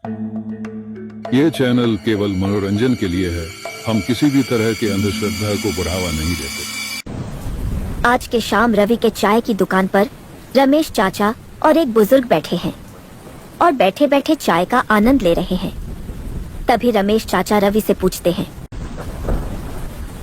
ये चैनल केवल मनोरंजन के लिए है। हम किसी भी तरह की अंधश्रद्धा को बढ़ावा नहीं देते। आज के शाम रवि के चाय की दुकान पर रमेश चाचा और एक बुजुर्ग बैठे हैं और बैठे बैठे चाय का आनंद ले रहे हैं। तभी रमेश चाचा रवि से पूछते हैं,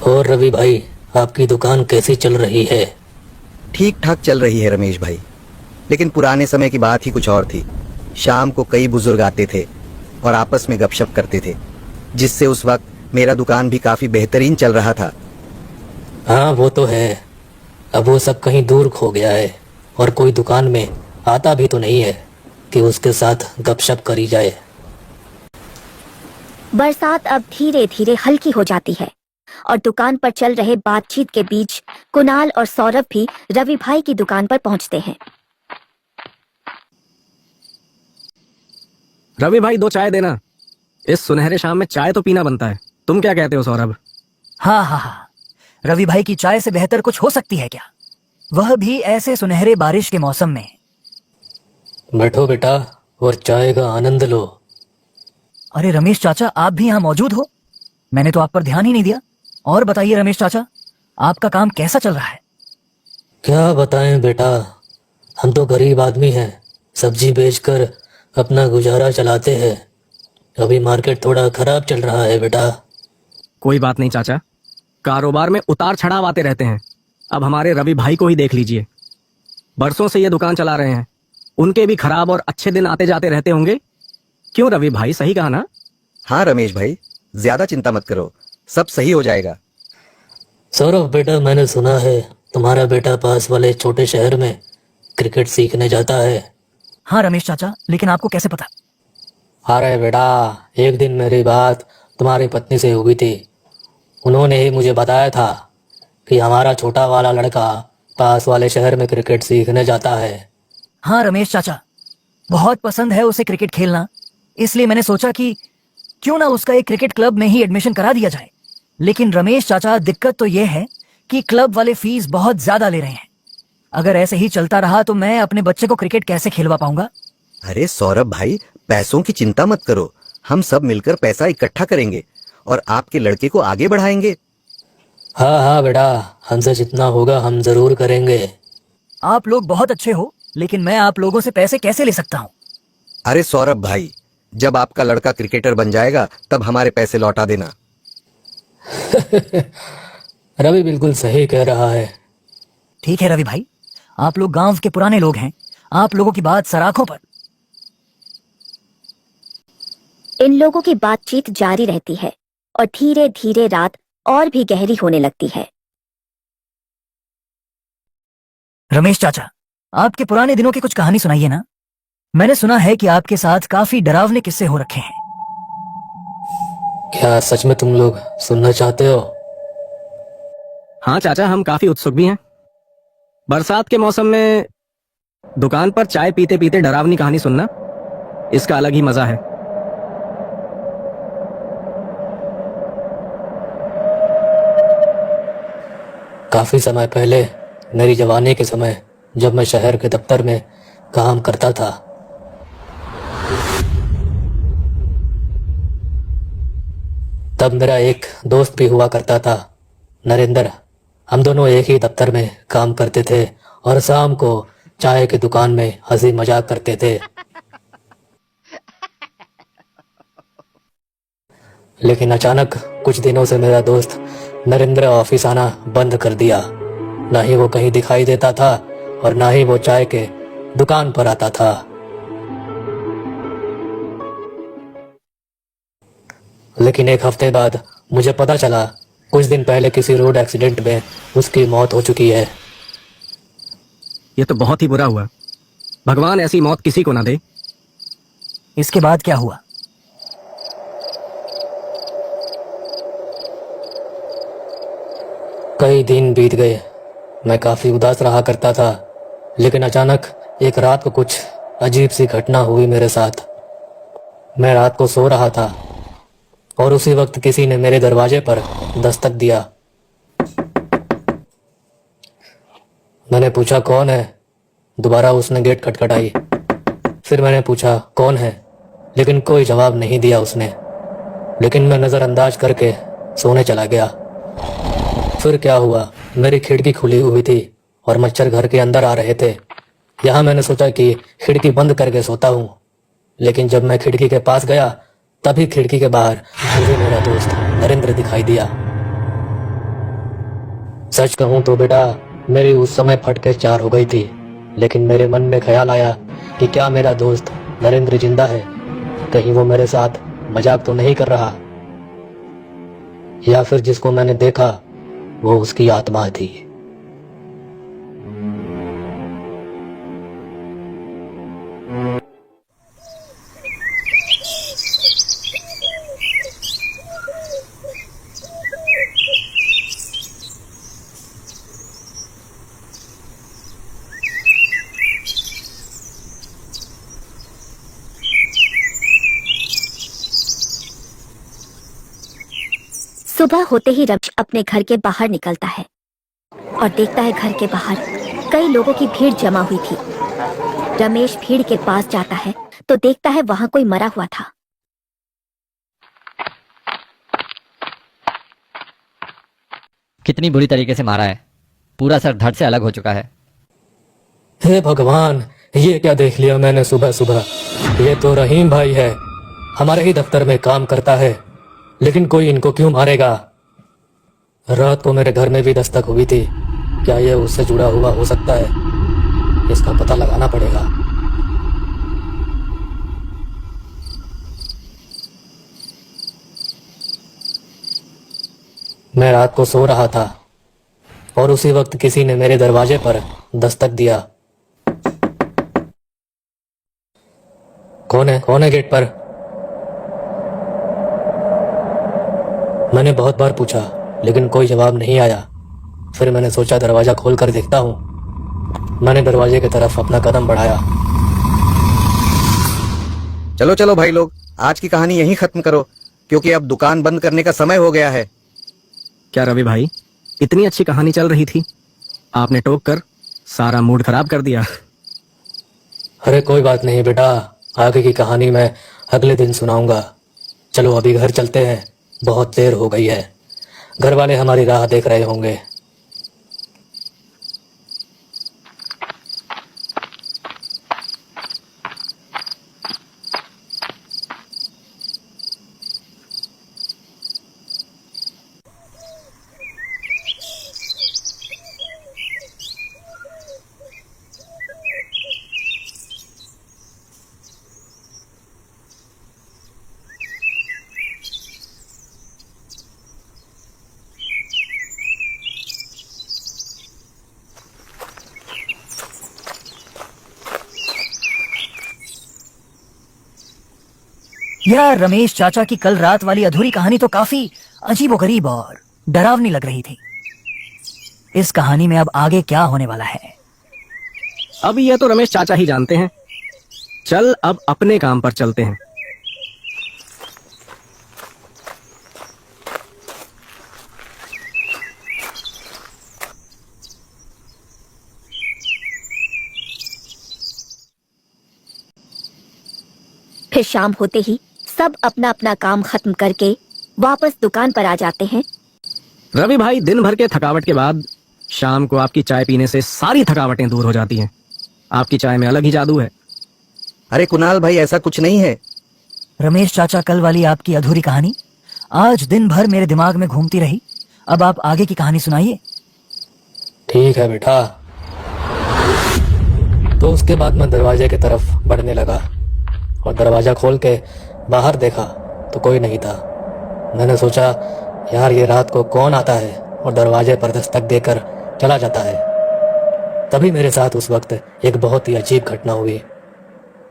और रवि भाई, आपकी दुकान कैसी चल रही है? ठीक ठाक चल रही है रमेश भाई, लेकिन पुराने समय की बात ही कुछ और थी। शाम को कई बुजुर्ग आते थे और आपस में गपशप करते थे, जिससे उस वक्त मेरा दुकान भी काफी बेहतरीन चल रहा था। हाँ वो तो है, अब वो सब कहीं दूर खो गया है और कोई दुकान में आता भी तो नहीं है कि उसके साथ गपशप करी जाए। बरसात अब धीरे धीरे हल्की हो जाती है और दुकान पर चल रहे बातचीत के बीच कुणाल और सौरभ भी रवि भाई की दुकान पर पहुंचते हैं। रवि भाई, 2 चाय देना। इस सुनहरे शाम में चाय तो पीना बनता है। तुम क्या कहते हो सौरभ? हाँ हाँ हाँ, रवि भाई की चाय से बेहतर कुछ हो सकती है क्या, वह भी ऐसे सुनहरे बारिश के मौसम में। बैठो बेटा और चाय का आनंद लो। अरे रमेश चाचा, आप भी यहाँ मौजूद हो? मैंने तो आप पर ध्यान ही नहीं दिया। और बताइए रमेश चाचा, आपका काम कैसा चल रहा है? क्या बताएं बेटा, हम तो गरीब आदमी हैं, सब्जी बेचकर अपना गुजारा चलाते हैं। अभी मार्केट थोड़ा खराब चल रहा है बेटा। कोई बात नहीं चाचा, कारोबार में उतार चढ़ाव आते रहते हैं। अब हमारे रवि भाई को ही देख लीजिए, बरसों से ये दुकान चला रहे हैं। उनके भी खराब और अच्छे दिन आते जाते रहते होंगे। क्यों रवि भाई, सही कहा ना? हाँ रमेश भाई, ज्यादा चिंता मत करो, सब सही हो जाएगा। सौरभ बेटा, मैंने सुना है तुम्हारा बेटा पास वाले छोटे शहर में क्रिकेट सीखने जाता है। हाँ रमेश चाचा, लेकिन आपको कैसे पता? अरे बेटा, एक दिन मेरी बात तुम्हारी पत्नी से हुई थी। उन्होंने ही मुझे बताया था कि हमारा छोटा वाला लड़का पास वाले शहर में क्रिकेट सीखने जाता है। हाँ रमेश चाचा, बहुत पसंद है उसे क्रिकेट खेलना, इसलिए मैंने सोचा कि क्यों ना उसका एक क्रिकेट क्लब में ही एडमिशन करा दिया जाए। लेकिन रमेश चाचा, दिक्कत तो यह है कि क्लब वाले फीस बहुत ज्यादा ले रहे हैं। अगर ऐसे ही चलता रहा तो मैं अपने बच्चे को क्रिकेट कैसे खिलवा पाऊंगा? अरे सौरभ भाई, पैसों की चिंता मत करो, हम सब मिलकर पैसा इकट्ठा करेंगे और आपके लड़के को आगे बढ़ाएंगे। हाँ हाँ बेटा, हमसे जितना होगा हम जरूर करेंगे। आप लोग बहुत अच्छे हो, लेकिन मैं आप लोगों से पैसे कैसे ले सकता हूँ? अरे सौरभ भाई, जब आपका लड़का क्रिकेटर बन जाएगा तब हमारे पैसे लौटा देना। रवि बिल्कुल सही कह रहा है। ठीक है रवि भाई, आप लोग गांव के पुराने लोग हैं, आप लोगों की बात सराखों पर। इन लोगों की बातचीत जारी रहती है और धीरे धीरे रात और भी गहरी होने लगती है। रमेश चाचा, आपके पुराने दिनों की कुछ कहानी सुनाइए ना। मैंने सुना है कि आपके साथ काफी डरावने किस्से हो रखे हैं। क्या सच में तुम लोग सुनना चाहते हो? हाँ चाचा, हम काफी उत्सुक भी हैं। बरसात के मौसम में दुकान पर चाय पीते पीते डरावनी कहानी सुनना, इसका अलग ही मजा है। काफी समय पहले, मेरी जवानी के समय, जब मैं शहर के दफ्तर में काम करता था, तब मेरा एक दोस्त भी हुआ करता था, नरेंद्र। हम दोनों एक ही दफ्तर में काम करते थे और शाम को चाय की दुकान में हंसी मजाक करते थे। लेकिन अचानक कुछ दिनों से मेरा दोस्त नरेंद्र ऑफिस आना बंद कर दिया। ना ही वो कहीं दिखाई देता था और ना ही वो चाय के दुकान पर आता था। लेकिन एक हफ्ते बाद मुझे पता चला, कुछ दिन पहले किसी रोड एक्सीडेंट में उसकी मौत हो चुकी है। ये तो बहुत ही बुरा हुआ। भगवान ऐसी मौत किसी को ना दे। इसके बाद क्या हुआ? कई दिन बीत गए, मैं काफी उदास रहा करता था। लेकिन अचानक एक रात को कुछ अजीब सी घटना हुई मेरे साथ। मैं रात को सो रहा था और उसी वक्त किसी ने मेरे दरवाजे पर दस्तक दिया। मैंने पूछा कौन है। दोबारा उसने गेट खटखटाई। फिर मैंने पूछा कौन है। लेकिन कोई जवाब नहीं दिया उसने। लेकिन मैं नज़रअंदाज करके सोने चला गया। फिर क्या हुआ, मेरी खिड़की खुली हुई थी और मच्छर घर के अंदर आ रहे थे। यहाँ मैंने सोचा कि खिड़की बंद करके सोता हूँ, लेकिन जब मैं खिड़की के पास गया तभी खिड़की के बाहर मुझे मेरा दोस्त नरेंद्र दिखाई दिया। सच कहूँ तो बेटा, मेरी उस समय फटके 4 हो गई थी, लेकिन मेरे मन में ख्याल आया कि क्या मेरा दोस्त नरेंद्र जिंदा है, कहीं वो मेरे साथ मजाक तो नहीं कर रहा, या फिर जिसको मैंने देखा वो उसकी आत्मा थी। सुबह होते ही रमेश अपने घर के बाहर निकलता है और देखता है घर के बाहर कई लोगों की भीड़ जमा हुई थी। रमेश भीड़ के पास जाता है तो देखता है वहां कोई मरा हुआ था। कितनी बुरी तरीके से मारा है, पूरा सर धड़ से अलग हो चुका है। हे भगवान, ये क्या देख लिया मैंने सुबह सुबह। ये तो रहीम भाई है, हमारे ही दफ्तर में काम करता है, लेकिन कोई इनको क्यों मारेगा। रात को मेरे घर में भी दस्तक हुई थी, क्या ये उससे जुड़ा हुआ हो सकता है? इसका पता लगाना पड़ेगा। मैं रात को सो रहा था और उसी वक्त किसी ने मेरे दरवाजे पर दस्तक दिया। कौन है गेट पर? मैंने बहुत बार पूछा, लेकिन कोई जवाब नहीं आया। फिर मैंने सोचा दरवाजा खोल कर देखता हूँ। मैंने दरवाजे की तरफ अपना कदम बढ़ाया। चलो चलो भाई लोग, आज की कहानी यहीं खत्म करो, क्योंकि अब दुकान बंद करने का समय हो गया है। क्या रवि भाई, इतनी अच्छी कहानी चल रही थी, आपने टोक कर सारा मूड खराब कर दिया। अरे कोई बात नहीं बेटा, आगे की कहानी मैं अगले दिन सुनाऊंगा। चलो अभी घर चलते हैं, बहुत देर हो गई है। घर वाले हमारी राह देख रहे होंगे। यार, रमेश चाचा की कल रात वाली अधूरी कहानी तो काफी अजीबोगरीब और डरावनी लग रही थी। इस कहानी में अब आगे क्या होने वाला है? अब ये तो रमेश चाचा ही जानते हैं। चल अब अपने काम पर चलते हैं। फिर शाम होते ही सब अपना अपना काम खत्म करके वापस दुकान पर आ जाते हैं। रवि भाई, दिन भर के थकावट के बाद शाम को आपकी चाय पीने से सारी थकावटें दूर हो जाती हैं। आपकी चाय में अलग ही जादू है। अरे कुणाल भाई, ऐसा कुछ नहीं है। रमेश चाचा, कल वाली आपकी अधूरी कहानी आज दिन भर मेरे दिमाग में घूमती रही। अब आप आगे की कहानी सुनाइए। ठीक है बेटा। तो उसके बाद मैं दरवाजे की तरफ बढ़ने लगा और दरवाजा खोल के बाहर देखा तो कोई नहीं था। मैंने सोचा, यार ये रात को कौन आता है और दरवाजे पर दस्तक देकर चला जाता है। तभी मेरे साथ उस वक्त एक बहुत ही अजीब घटना हुई,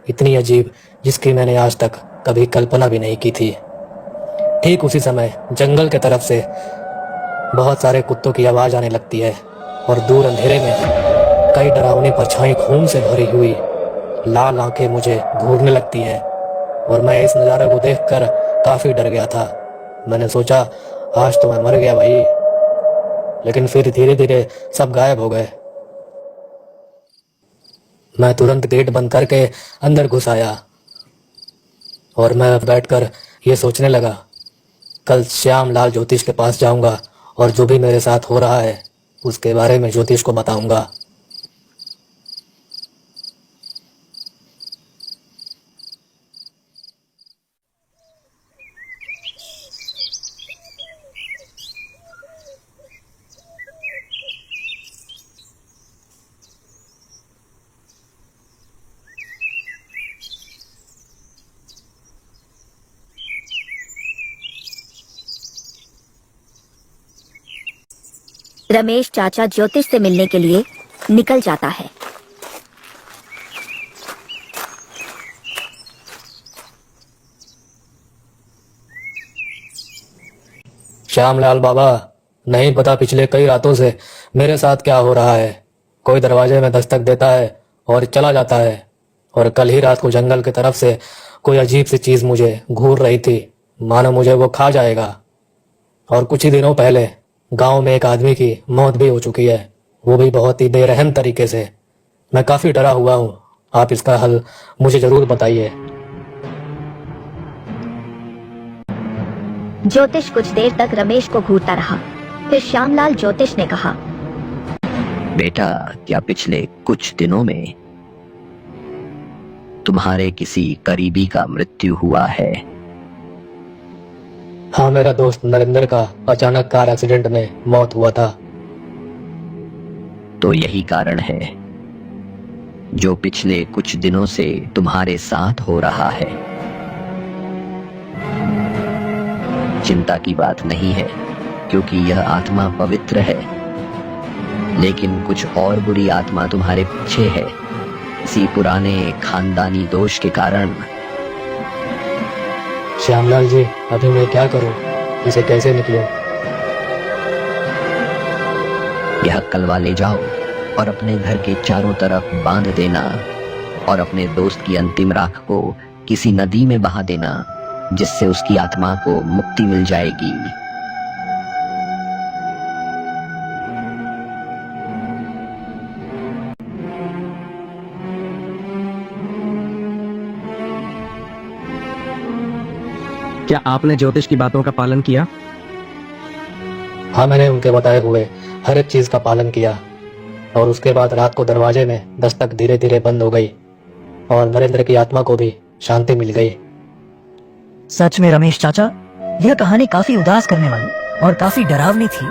इतनी अजीब जिसकी मैंने आज तक कभी कल्पना भी नहीं की थी। ठीक उसी समय जंगल के तरफ से बहुत सारे कुत्तों की आवाज आने लगती है और दूर अंधेरे में कई डरावनी परछाई खून से भरी हुई लाल आंखें मुझे घूरने लगती है और मैं इस नज़ारे को देखकर काफी डर गया था। मैंने सोचा, आज तो मैं मर गया भाई। लेकिन फिर धीरे धीरे सब गायब हो गए। मैं तुरंत गेट बंद करके अंदर घुस आया। और मैं बैठकर ये सोचने लगा, कल श्याम लाल ज्योतिष के पास जाऊंगा और जो भी मेरे साथ हो रहा है उसके बारे में ज्योतिष को बताऊंगा। रमेश चाचा ज्योतिष से मिलने के लिए निकल जाता है। श्यामलाल बाबा, नहीं पता पिछले कई रातों से मेरे साथ क्या हो रहा है। कोई दरवाजे में दस्तक देता है और चला जाता है। और कल ही रात को जंगल की तरफ से कोई अजीब सी चीज मुझे घूर रही थी, मानो मुझे वो खा जाएगा। और कुछ ही दिनों पहले गांव में एक आदमी की मौत भी हो चुकी है, वो भी बहुत ही बेरहम तरीके से। मैं काफी डरा हुआ हूँ, आप इसका हल मुझे जरूर बताइए। ज्योतिष कुछ देर तक रमेश को घूरता रहा। फिर श्यामलाल ज्योतिष ने कहा, बेटा, क्या पिछले कुछ दिनों में तुम्हारे किसी करीबी का मृत्यु हुआ है? हाँ, मेरा दोस्त नरेंद्र का अचानक कार एक्सीडेंट में मौत हुआ था। तो यही कारण है जो पिछले कुछ दिनों से तुम्हारे साथ हो रहा है। चिंता की बात नहीं है, क्योंकि यह आत्मा पवित्र है, लेकिन कुछ और बुरी आत्मा तुम्हारे पीछे है, इसी पुराने खानदानी दोष के कारण। श्यामलाल जी, अभी मैं क्या करूं? इसे कैसे निकलूं? यह कलवा ले जाओ और अपने घर के चारों तरफ बांध देना और अपने दोस्त की अंतिम राख को किसी नदी में बहा देना, जिससे उसकी आत्मा को मुक्ति मिल जाएगी। क्या आपने ज्योतिष की बातों का पालन किया? हाँ, मैंने उनके बताए हुए हर एक चीज का पालन किया। और उसके बाद रात को दरवाजे में दस्तक धीरे धीरे बंद हो गई और नरेंद्र की आत्मा को भी शांति मिल गई। सच में रमेश चाचा, यह कहानी काफी उदास करने वाली और काफी डरावनी थी।